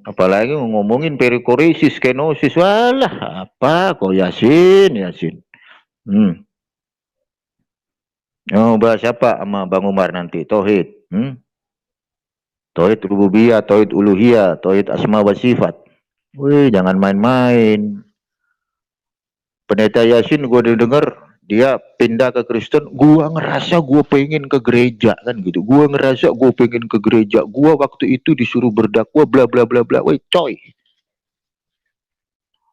S1: Apalagi ngomongin perikoresis, kenosis, walah apa kok Yasin. Oh, bahas apa sama Bang Umar nanti? Tauhid. Tauhid rububiyah, tauhid uluhiyah, tauhid asma wa sifat. Wih, jangan main-main. Pendeta Yasin gue denger dia pindah ke Kristen, gua ngerasa gua pengen ke gereja kan gitu. Gua ngerasa gua pengen ke gereja. Gua waktu itu disuruh berdakwah bla bla bla bla. Woi, coy.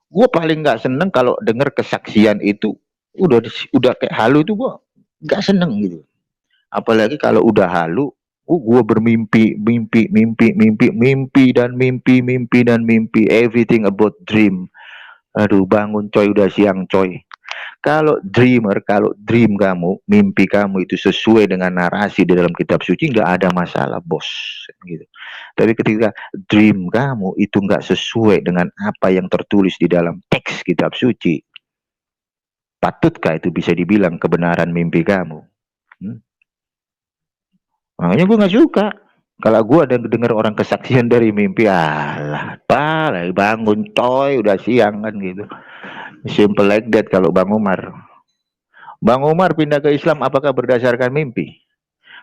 S1: Gua paling nggak seneng kalau denger kesaksian itu udah kayak halu itu gua nggak seneng gitu. Apalagi kalau udah halu, gua bermimpi, mimpi dan mimpi, everything about dream. Aduh, bangun coy, udah siang coy. Kalau dream kamu, mimpi kamu itu sesuai dengan narasi di dalam kitab suci, nggak ada masalah, bos. Gitu. Tapi ketika dream kamu itu nggak sesuai dengan apa yang tertulis di dalam teks kitab suci, patutkah itu bisa dibilang kebenaran mimpi kamu? Makanya gue nggak suka. Kalau gue ada dengar orang kesaksian dari mimpi, alah, bangun coy, udah siang kan gitu. Simple like that. Kalau Bang Umar pindah ke Islam apakah berdasarkan mimpi?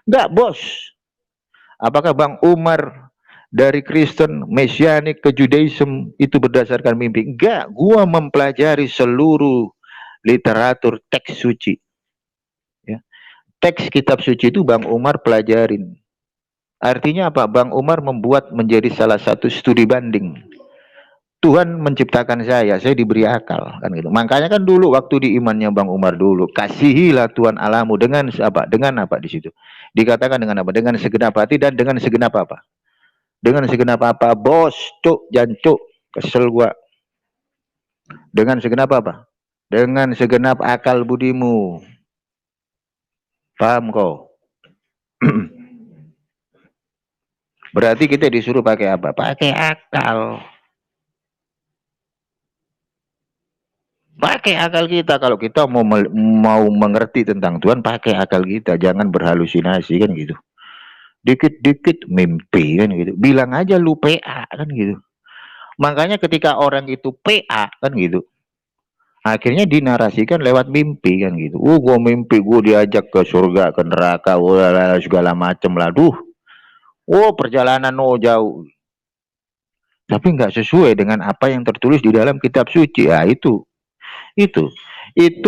S1: Enggak, bos. Apakah Bang Umar dari Kristen Mesianik ke Judaism itu berdasarkan mimpi? Enggak, gua mempelajari seluruh literatur teks suci. Ya. Teks kitab suci itu Bang Umar pelajarin. Artinya apa? Bang Umar membuat menjadi salah satu studi banding. Tuhan menciptakan saya diberi akal kan gitu. Makanya kan dulu waktu di imannya Bang Umar dulu, kasihilah Tuhan Allahmu dengan apa? Dengan apa di situ? Dikatakan dengan apa? Dengan segenap hati dan dengan segenap apa? Dengan segenap apa? Bos, cuk, jancuk, kesel gua. Dengan segenap apa? Dengan segenap akal budimu. Paham kau? Berarti kita disuruh pakai apa? Pakai akal. Pakai akal kita. Kalau kita mau mengerti tentang Tuhan, pakai akal kita. Jangan berhalusinasi kan gitu. Dikit-dikit mimpi kan gitu. Bilang aja lu PA kan gitu. Makanya ketika orang itu PA kan gitu, akhirnya dinarasikan lewat mimpi kan gitu. Gua mimpi gua diajak ke surga, ke neraka, segala macem lah. Perjalanan jauh. Tapi nggak sesuai dengan apa yang tertulis di dalam kitab suci. Ya itu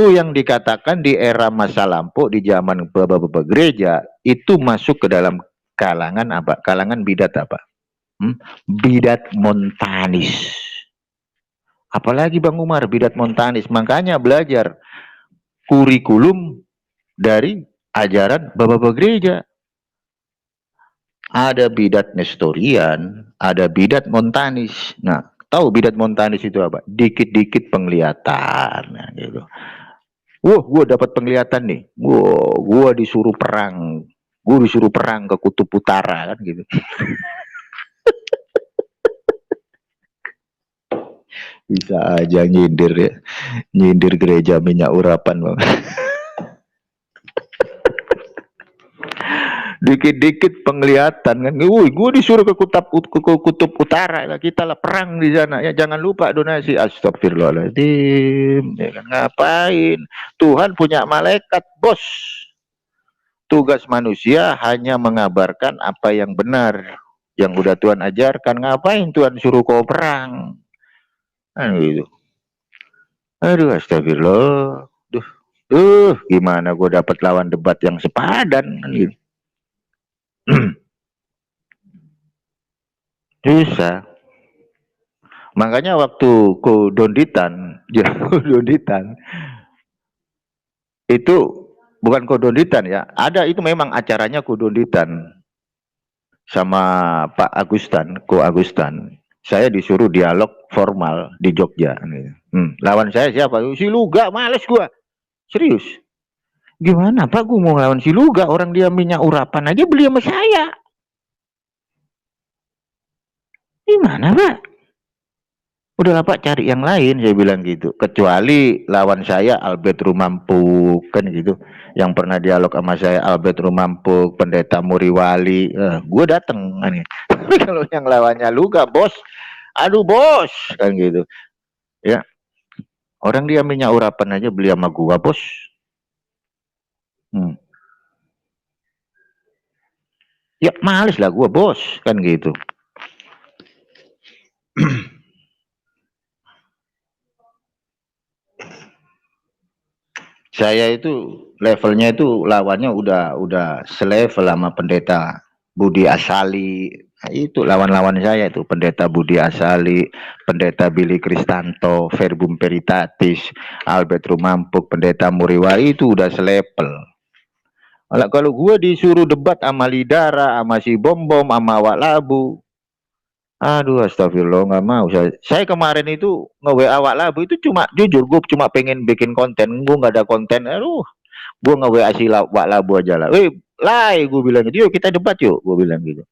S1: yang dikatakan di era masa lampau, di zaman bapak-bapak gereja, itu masuk ke dalam kalangan apa? Kalangan bidat apa? Bidat montanis. Apalagi Bang Umar, bidat montanis. Makanya belajar kurikulum dari ajaran bapak-bapak gereja. Ada bidat nestorian, ada bidat montanis. Nah, tahu bidat montanis itu apa? Dikit-dikit penglihatan, nah, gitu. Gue dapat penglihatan nih. Gue disuruh perang. Gue disuruh perang ke kutub utara kan gitu. Bisa aja nyindir ya. Nyindir gereja minyak urapan, Bang. Dikit-dikit penglihatan kan, gue disuruh ke kutub utara, kita lah perang di sana ya, jangan lupa donasi. Astagfirullahaladzim, ya kan, ngapain? Tuhan punya malaikat, bos. Tugas manusia hanya mengabarkan apa yang benar, yang udah Tuhan ajarkan. Ngapain Tuhan suruh kau perang? Kan gitu. Aduh, astagfirullah. Gimana gue dapat lawan debat yang sepadan kan gitu. Susah. Makanya waktu kodonditan itu bukan kodonditan ya, ada itu memang acaranya kodonditan sama Pak Agustan, Ko Agustan. Saya disuruh dialog formal di Jogja. Lawan saya siapa? Si Luga, males gua. Serius. Gimana Pak, gue mau ngelawan si Luga, orang dia minyak urapan aja beli sama saya. Gimana Pak? Udahlah Pak, cari yang lain, saya bilang gitu. Kecuali lawan saya Albert Rumampuk kan gitu. Yang pernah dialog sama saya Albert Rumampuk, Pendeta Muriwali. Gue dateng kan. Tapi kalau yang lawannya Luga, bos, aduh bos, kan gitu. Ya, orang dia minyak urapan aja beli sama gua, bos. Ya males lah gua, bos, kan gitu. Saya itu levelnya itu lawannya udah selevel sama Pendeta Budi Asali. Nah, itu lawan-lawan saya itu Pendeta Budi Asali, Pendeta Billy Kristanto, Verbum Veritatis, Albert Rumampuk, Pendeta Muriwali, itu udah selevel. Kalau gue disuruh debat sama Lidara, sama si Bom-Bom, sama Wak Labu, Aduh, astagfirullah, nggak mau. Saya kemarin itu nge-WA Wak Labu itu cuma jujur, gue cuma pengen bikin konten, gue nggak ada konten. Aduh, gue nge-WA si Wak Labu aja lah. Lai, gue bilang gitu, yuk kita debat yuk, gue bilang gitu.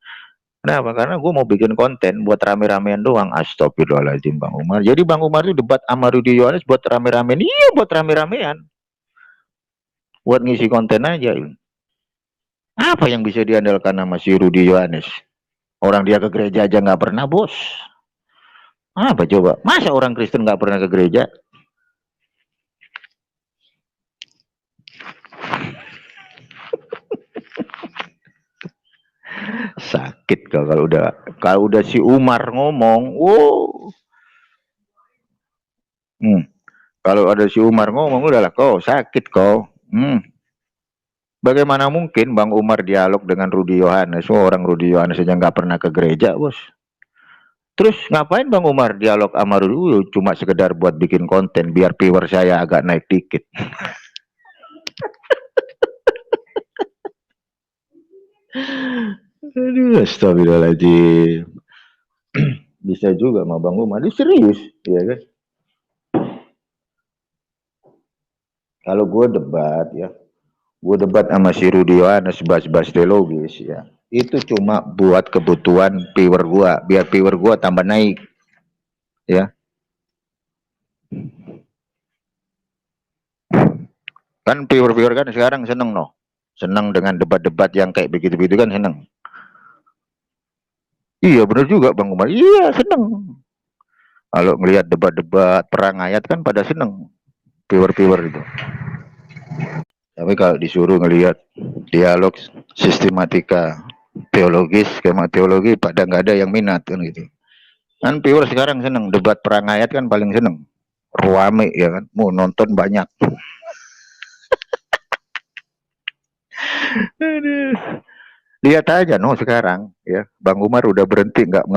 S1: Kenapa? Karena gue mau bikin konten buat rame-ramean doang. Astagfirullahaladzim, Bang Umar. Jadi Bang Umar itu debat sama Rudi Yohanes buat rame-ramean. Iya, buat rame-ramean. Buat ngisi konten aja. Apa yang bisa diandalkan sama si Rudi Yohanes? Orang dia ke gereja aja nggak pernah, bos. Apa coba? Masa orang Kristen nggak pernah ke gereja? Sakit kalau udah si Umar ngomong, wow. Kalau ada si Umar ngomong, udahlah kau sakit kau. Bagaimana mungkin Bang Umar dialog dengan Rudi Yohanes? Orang Rudi Yohanes aja nggak pernah ke gereja, bos. Terus ngapain Bang Umar dialog sama Rudi? Cuma sekedar buat bikin konten biar viewer saya agak naik dikit. Aduh, astagfirullahaladzim. Bisa juga sama Bang Umar, dia serius, ya kan? Kalau gue debat ya, gue debat sama si Rudi Yohanes bahas-bahas teologis ya, itu cuma buat kebutuhan viewer gue, biar viewer gue tambah naik, ya. Kan viewer-viewer kan sekarang seneng no, seneng dengan debat-debat yang kayak begitu-begitu kan seneng. Iya bener juga Bang Umar, iya seneng. Kalau ngelihat debat-debat perang ayat kan pada seneng viewer-viewer itu. Tapi kalau disuruh ngelihat dialog sistematika teologis, skema teologi, pada nggak ada yang minat kan gitu. Kan viewer sekarang seneng debat perang ayat kan paling seneng, ruame ya kan, mau nonton banyak. Lihat aja no sekarang ya, Bang Umar udah berhenti nggak